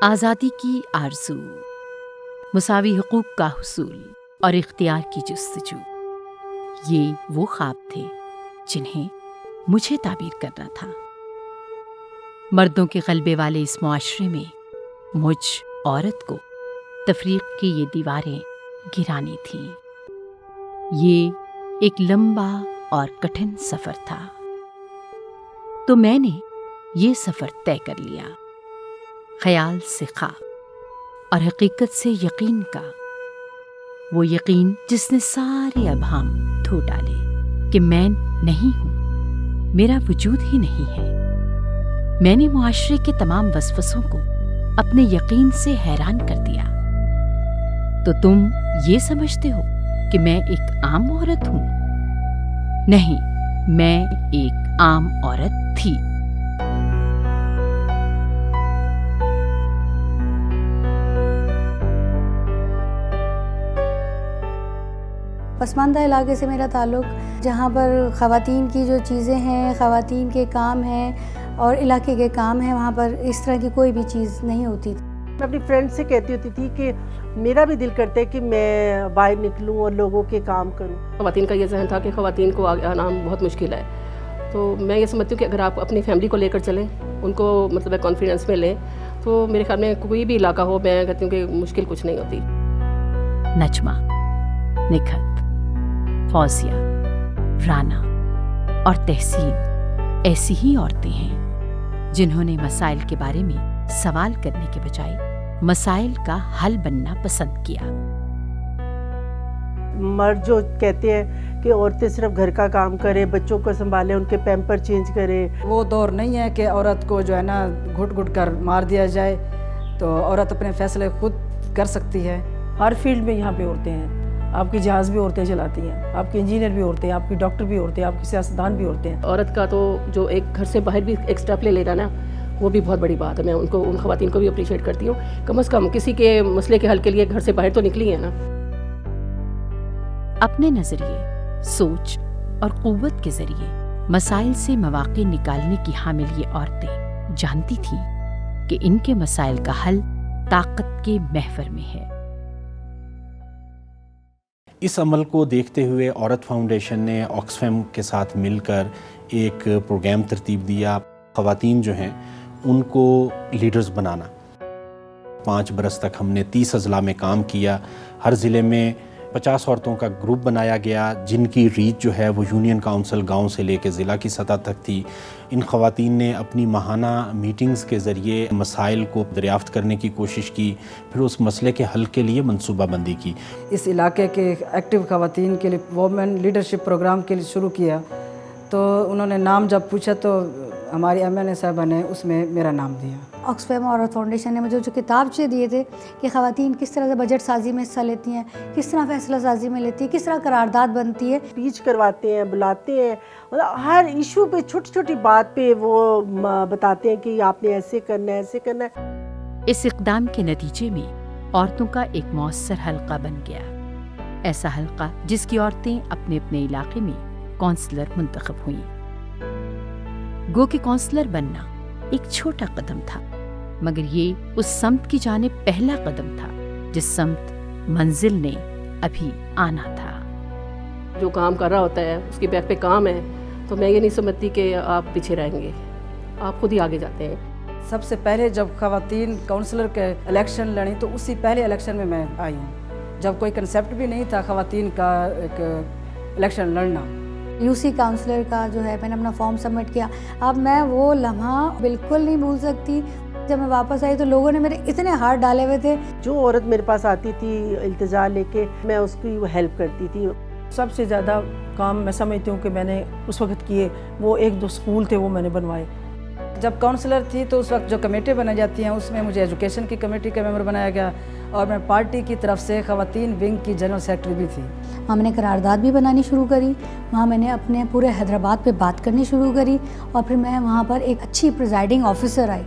آزادی کی آرزو، مساوی حقوق کا حصول اور اختیار کی جستجو، یہ وہ خواب تھے جنہیں مجھے تعبیر کرنا تھا۔ مردوں کے غلبے والے اس معاشرے میں مجھ عورت کو تفریق کی یہ دیواریں گرانی تھیں۔ یہ ایک لمبا اور کٹھن سفر تھا، تو میں نے یہ سفر طے کر لیا، خیال سے خواب اور حقیقت سے یقین کا، وہ یقین جس نے سارے ابہام دھو ڈالے کہ میں نہیں ہوں، میرا وجود ہی نہیں ہے۔ میں نے معاشرے کے تمام وسوسوں کو اپنے یقین سے حیران کر دیا۔ تو تم یہ سمجھتے ہو کہ میں ایک عام عورت ہوں؟ نہیں، میں ایک عام عورت تھی۔ پسماندہ علاقے سے میرا تعلق، جہاں پر خواتین کی جو چیزیں ہیں، خواتین کے کام ہیں اور علاقے کے کام ہیں، وہاں پر اس طرح کی کوئی بھی چیز نہیں ہوتی تھی۔ میں اپنی فرینڈ سے کہتی ہوتی تھی کہ میرا بھی دل کرتا ہے کہ میں باہر نکلوں اور لوگوں کے کام کروں۔ خواتین کا یہ ذہن تھا کہ خواتین کو آگے آنا بہت مشکل ہے، تو میں یہ سمجھتی ہوں کہ اگر آپ اپنی فیملی کو لے کر چلیں، ان کو مطلب کانفیڈنس میں لیں، تو میرے خیال میں کوئی بھی علاقہ ہو، میں کہتی ہوں کہ مشکل کچھ نہیں ہوتی۔ نجمہ، نکھت، فوزیہ، رانا اور تحسین ایسی ہی عورتیں ہیں جنہوں نے مسائل کے بارے میں سوال کرنے کے بجائے مسائل کا حل بننا پسند کیا۔ مرد جو کہتے ہیں کہ عورتیں صرف گھر کا کام کریں، بچوں کو سنبھالیں، ان کے پیمپر چینج کریں، وہ دور نہیں ہے کہ عورت کو جو ہے نا گھٹ گھٹ کر مار دیا جائے، تو عورت اپنے فیصلے خود کر سکتی ہے۔ ہر فیلڈ میں یہاں پہ عورتیں ہیں، آپ کی جہاز بھی عورتیں چلاتی ہیں، آپ کی انجینئر بھی عورتیں ہیں، آپ کی ڈاکٹر بھی عورتیں ہیں، آپ کی سیاستدان بھی عورتیں ہیں۔ عورت کا تو جو ایک گھر سے باہر بھی ایک اسٹیپ لے لینا نا، وہ بھی بہت بڑی بات ہے۔ میں ان خواتین کو بھی اپریشیٹ کرتی ہوں، کم از کم کسی کے مسئلے کے حل کے لیے گھر سے باہر تو نکلی ہیں نا۔ اپنے نظریے، سوچ اور قوت کے ذریعے مسائل سے مواقع نکالنے کی حامل یہ عورتیں جانتی تھیں کہ ان کے مسائل کا حل طاقت کے محور میں ہے۔ اس عمل کو دیکھتے ہوئے عورت فاؤنڈیشن نے آکسفیم کے ساتھ مل کر ایک پروگرام ترتیب دیا، خواتین جو ہیں ان کو لیڈرز بنانا۔ 5 برس تک ہم نے 30 اضلاع میں کام کیا، ہر ضلع میں 50 عورتوں کا گروپ بنایا گیا، جن کی ریچ جو ہے وہ یونین کاؤنسل گاؤں سے لے کے ضلع کی سطح تک تھی۔ ان خواتین نے اپنی ماہانہ میٹنگز کے ذریعے مسائل کو دریافت کرنے کی کوشش کی، پھر اس مسئلے کے حل کے لیے منصوبہ بندی کی۔ اس علاقے کے ایکٹیو خواتین کے لیے وومن لیڈرشپ پروگرام کے لیے شروع کیا، تو انہوں نے نام جب پوچھا تو ہماری MLA صاحبہ نے اس میں میرا نام دیا۔ آکسفیم عورت فاؤنڈیشن نے مجھے جو کتابچے دیے تھے کہ خواتین کس طرح سے بجٹ سازی میں حصہ لیتی ہیں، کس طرح فیصلہ سازی میں لیتی ہیں، کس طرح قرارداد بنتی ہے، اسپیچ کرواتے ہیں، بلاتے ہیں، ہر ایشو پہ چھوٹی چھوٹی بات پہ وہ بتاتے ہیں کہ آپ نے ایسے کرنا ہے، ایسے کرنا ہے۔ اس اقدام کے نتیجے میں عورتوں کا ایک مؤثر حلقہ بن گیا، ایسا حلقہ جس کی عورتیں اپنے اپنے علاقے میں کونسلر منتخب ہوئیں۔ گو کہ کونسلر بننا ایک چھوٹا قدم تھا، مگر یہ اس سمت کی جانب پہلا قدم تھا جس سمت منزل نے ابھی آنا تھا۔ جو کام کر رہا ہوتا ہے اس کی بیک پہ کام ہے، تو میں یہ نہیں سمجھتی کہ آپ پیچھے رہیں گے، آپ خود ہی آگے جاتے ہیں۔ سب سے پہلے جب خواتین کونسلر کے الیکشن لڑیں تو اسی پہلے الیکشن میں آئی ہوں، جب کوئی کنسیپٹ بھی نہیں تھا خواتین کا ایک الیکشن لڑنا۔ UC کاؤنسلر کا جو ہے میں نے اپنا فارم سبمٹ کیا۔ اب میں وہ لمحہ بالکل نہیں بھول سکتی، جب میں واپس آئی تو لوگوں نے میرے اتنے ہاتھ ڈالے ہوئے تھے۔ جو عورت میرے پاس آتی تھی التجا لے کے، میں اس کی ہیلپ کرتی تھی۔ سب سے زیادہ کام میں سمجھتی ہوں کہ میں نے اس وقت کیے، وہ 1-2 اسکول تھے وہ میں نے بنوائے۔ جب کونسلر تھی تو اس وقت جو کمیٹی بنائی جاتی ہیں اس میں مجھے ایجوکیشن کی کمیٹی کا ممبر بنایا گیا، اور میں پارٹی کی طرف سے خواتین ونگ کی جنرل سیکرٹری بھی تھی۔ وہاں میں نے قرارداد بھی بنانی شروع کری، وہاں میں نے اپنے پورے حیدرآباد پہ بات کرنی شروع کری، اور پھر میں وہاں پر ایک اچھی پریزائڈنگ آفیسر آئی۔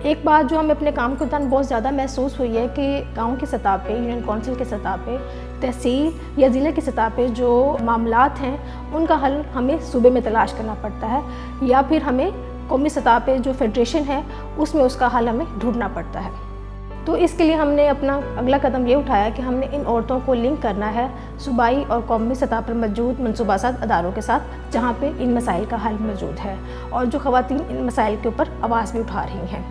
ایک بات جو ہمیں اپنے کام کے دوران بہت زیادہ محسوس ہوئی ہے کہ گاؤں کی سطح پہ، یونین کونسل کی سطح پہ، تحصیل یا ضلع کی سطح پہ جو معاملات ہیں ان کا حل ہمیں صوبے میں تلاش کرنا پڑتا ہے، یا پھر ہمیں قومی سطح پہ جو فیڈریشن ہے اس میں اس کا حل ہمیں ڈھونڈنا پڑتا ہے. تو اس کے لیے ہم نے اپنا اگلا قدم یہ اٹھایا کہ ہم نے ان عورتوں کو لنک کرنا ہے صوبائی اور قومی سطح پر موجود منصوبہ ساز اداروں کے ساتھ جہاں پہ ان مسائل کا حل موجود ہے اور جو خواتین ان مسائل کے اوپر آواز بھی اٹھا رہی ہیں.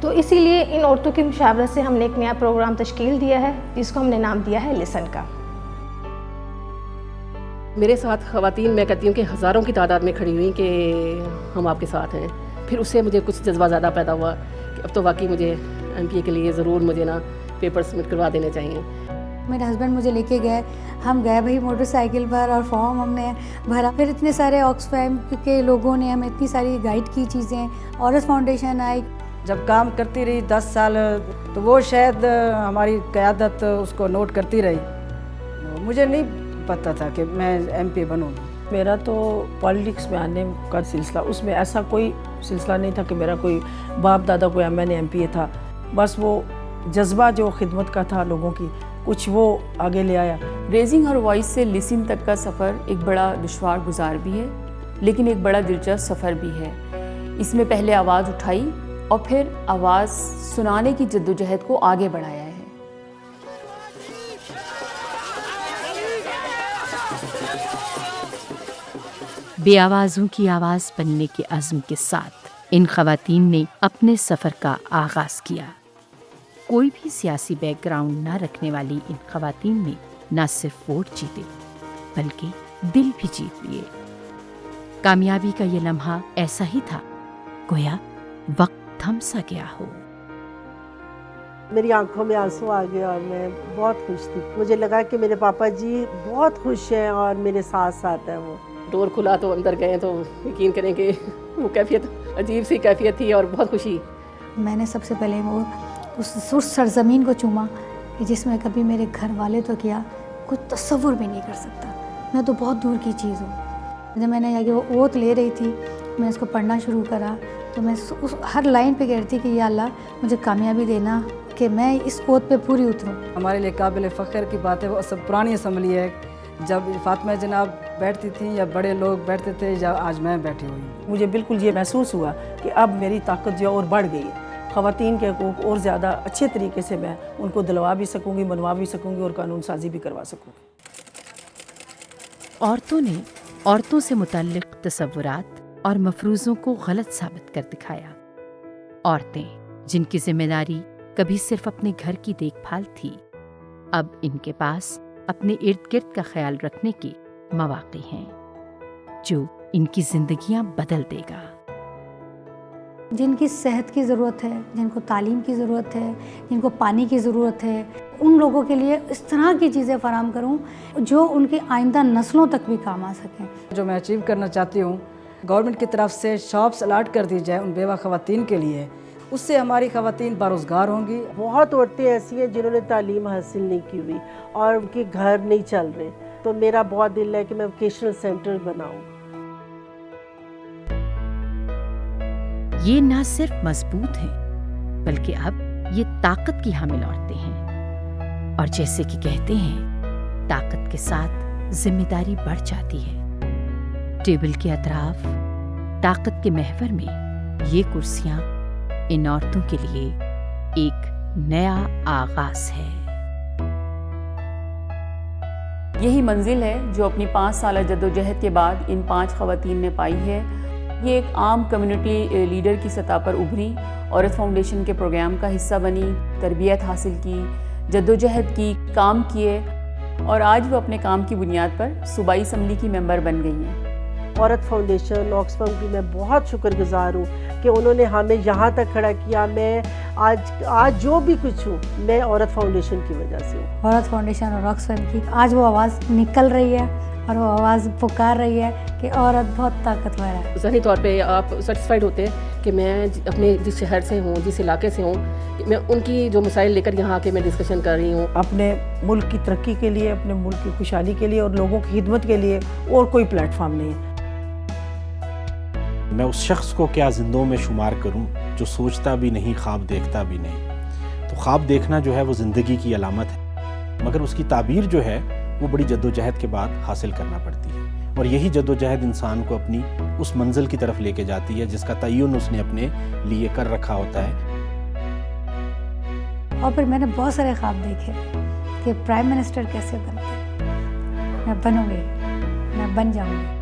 تو اسی لیے ان عورتوں کی مشاورت سے ہم نے ایک نیا پروگرام تشکیل دیا ہے جس کو ہم نے نام دیا ہے لسن کا. میرے ساتھ خواتین میں کہتی ہوں کہ ہزاروں کی تعداد میں کھڑی ہوئی کہ ہم آپ کے ساتھ ہیں. پھر اس سے مجھے کچھ جذبہ زیادہ پیدا ہوا کہ اب تو واقعی مجھے ایم پی اے کے لیے ضرور مجھے نا پیپر سبمٹ کروا دینے چاہیے. میرے ہسبینڈ مجھے لے کے گئے, ہم گئے بھائی موٹر سائیکل پر اور فارم ہم نے بھرا. پھر اتنے سارے آکسفیم کے لوگوں نے ہمیں اتنی ساری گائیڈ کی چیزیں. عورت فاؤنڈیشن آئی. جب کام کرتی رہی 10 سال تو وہ شاید ہماری قیادت اس کو نوٹ کرتی رہی. مجھے نہیں پتہ تھا کہ میں ایم پی بنوں. میرا تو پالیٹکس میں آنے کا سلسلہ, اس میں ایسا کوئی سلسلہ نہیں تھا کہ میرا کوئی باپ دادا کوئی ایم پی اے تھا. بس وہ جذبہ جو خدمت کا تھا لوگوں کی, کچھ وہ آگے لے آیا. ریزنگ ہر وائس سے لسن تک کا سفر ایک بڑا دشوار گزار بھی ہے لیکن ایک بڑا دلچسپ سفر بھی ہے. اس میں پہلے آواز اٹھائی اور پھر آواز سنانے کی جدوجہد کو آگے بڑھایا ہے. بے آوازوں کی آواز بننے کے عزم کے ساتھ ان خواتین نے اپنے سفر کا آغاز کیا. کوئی بھی سیاسی بیک گراؤنڈ نہ رکھنے والی ان خواتین نے نہ صرف ووٹ جیتے بلکہ دل بھی جیت لیے. کامیابی کا یہ لمحہ ایسا ہی تھا گویا وقت تھم سا گیا ہو. میری آنکھوں میں آنسو آ گئے اور میں بہت خوش تھی. مجھے لگا کہ میرے پاپا جی بہت خوش ہیں اور میرے ساتھ ساتھ ہیں. وہ ڈور کھلا تو اندر گئے تو یقین کریں کہ وہ کیفیت عجیب سی کیفیت تھی اور بہت خوشی. میں نے سب سے پہلے وہ اس سرزمین کو چوما کہ جس میں کبھی میرے گھر والے تو کیا کچھ تصور بھی نہیں کر سکتا. میں تو بہت دور کی چیز ہوں. جب میں نے جا کے وہ اوت لے رہی تھی میں اس کو پڑھنا شروع کرا تو میں اس ہر لائن پہ کہتی کہ یا اللہ مجھے کامیابی دینا کہ میں اس اوت پہ پوری اتروں. ہمارے لیے قابل فخر کی بات ہے وہ سب پرانی اسمبلی ہے. جب فاطمہ جناب بیٹھتی تھیں یا بڑے لوگ بیٹھتے تھے یا آج میں بیٹھی ہوئی ہوں. مجھے بالکل یہ محسوس ہوا کہ اب میری طاقت جو اور بڑھ گئی ہے. خواتین کے حقوق اور زیادہ اچھے طریقے سے میں ان کو دلوا بھی سکوں گی, منوا بھی سکوں گی اور قانون سازی بھی کروا سکوں گی. عورتوں نے عورتوں سے متعلق تصورات اور مفروضوں کو غلط ثابت کر دکھایا. عورتیں جن کی ذمہ داری کبھی صرف اپنے گھر کی دیکھ بھال تھی اب ان کے پاس اپنے ارد گرد کا خیال رکھنے کے مواقع ہیں جو ان کی زندگیاں بدل دے گا. جن کی صحت کی ضرورت ہے, جن کو تعلیم کی ضرورت ہے, جن کو پانی کی ضرورت ہے, ان لوگوں کے لیے اس طرح کی چیزیں فراہم کروں جو ان کی آئندہ نسلوں تک بھی کام آ سکیں. جو میں اچیو کرنا چاہتی ہوں گورنمنٹ کی طرف سے شاپس الاٹ کر دی جائے ان بیوہ خواتین کے لیے. اس سے ہماری خواتین باروزگار ہوں گی. بہت عورتیں ایسی ہیں جنہوں نے تعلیم حاصل نہیں کی ہوئی اور ان کے گھر نہیں چل رہے. تو میرا بہت دل ہے کہ میں ووکیشنل سینٹر بناؤں. یہ نہ صرف مضبوط ہیں بلکہ اب یہ طاقت کی حامل عورتیں ہیں اور جیسے کہ کہتے ہیں طاقت کے ساتھ ذمہ داری بڑھ جاتی ہے. ٹیبل کے اطراف طاقت کے محور میں یہ کرسیاں ان عورتوں کے لیے ایک نیا آغاز ہے. یہی منزل ہے جو اپنی 5 سالہ جدوجہد کے بعد ان 5 خواتین نے پائی ہے. یہ ایک عام کمیونٹی لیڈر کی سطح پر ابھری, عورت فاؤنڈیشن کے پروگرام کا حصہ بنی, تربیت حاصل کی, جدوجہد کی, کام کیے اور آج وہ اپنے کام کی بنیاد پر صوبائی اسمبلی کی ممبر بن گئی ہیں. عورت فاؤنڈیشن آکسفیم کی میں بہت شکر گزار ہوں کہ انہوں نے ہمیں یہاں تک کھڑا کیا. میں آج جو بھی کچھ ہوں میں عورت فاؤنڈیشن کی وجہ سے ہوں. عورت فاؤنڈیشن اور آکسفیم کی آج وہ آواز نکل رہی ہے اور وہ آواز پکار رہی ہے کہ عورت بہت طاقتور ہے. ذہنی طور پہ آپ سیٹسفائیڈ ہوتے ہیں کہ میں اپنے جس شہر سے ہوں, جس علاقے سے ہوں, میں ان کی جو مسائل لے کر یہاں آ کے میں ڈسکشن کر رہی ہوں. اپنے ملک کی ترقی کے لیے, اپنے ملک کی خوشحالی کے لیے اور لوگوں کی خدمت کے لیے اور کوئی پلیٹ فارم نہیں ہے. میں اس شخص کو کیا زندوں میں شمار کروں جو سوچتا بھی نہیں, خواب دیکھتا بھی نہیں. تو خواب دیکھنا جو ہے وہ زندگی کی علامت ہے, مگر اس کی تعبیر جو ہے وہ بڑی جدوجہد کے بعد حاصل کرنا پڑتی ہے. اور یہی جدوجہد انسان کو اپنی اس منزل کی طرف لے کے جاتی ہے جس کا تعین اس نے اپنے لیے کر رکھا ہوتا ہے۔ اور پھر میں نے بہت سارے خواب دیکھے کہ پرائم منسٹر کیسے بنتے، میں بنوں گی، میں بن جاؤں گی۔